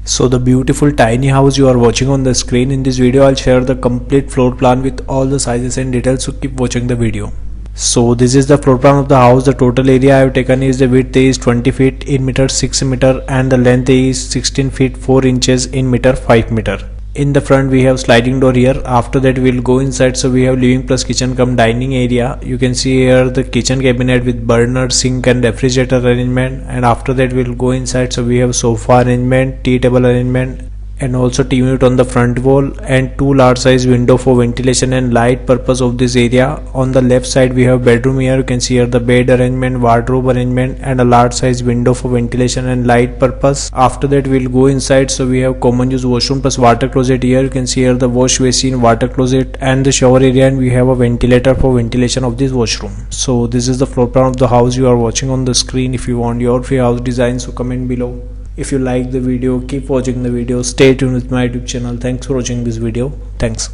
So the beautiful tiny house you are watching on the screen, in this video I'll share the complete floor plan with all the sizes and details, so keep watching the video. So this is the floor plan of the house. The total area I have taken is, the width is 20 feet in meter 6 meter and the length is 16 feet 4 inches in meter 5 meter. In the front we have sliding door here. After that we'll go inside. So we have living plus kitchen cum dining area. You can see here the kitchen cabinet with burner, sink and refrigerator arrangement, and after that we'll go inside. So we have sofa arrangement, tea table arrangement, and also TV unit on the front wall, and two large size window for ventilation and light purpose of this area. On the left side we have bedroom here. You can see here the bed arrangement, wardrobe arrangement, and a large size window for ventilation and light purpose. After that we'll go inside. So we have common use washroom plus water closet here. You can see here the wash basin, water closet and the shower area, and we have a ventilator for ventilation of this washroom. So this is the floor plan of the house you are watching on the screen. If you want your free house design, so comment below. If you like the video, keep watching the video. Stay tuned with my YouTube channel. Thanks for watching this video. Thanks.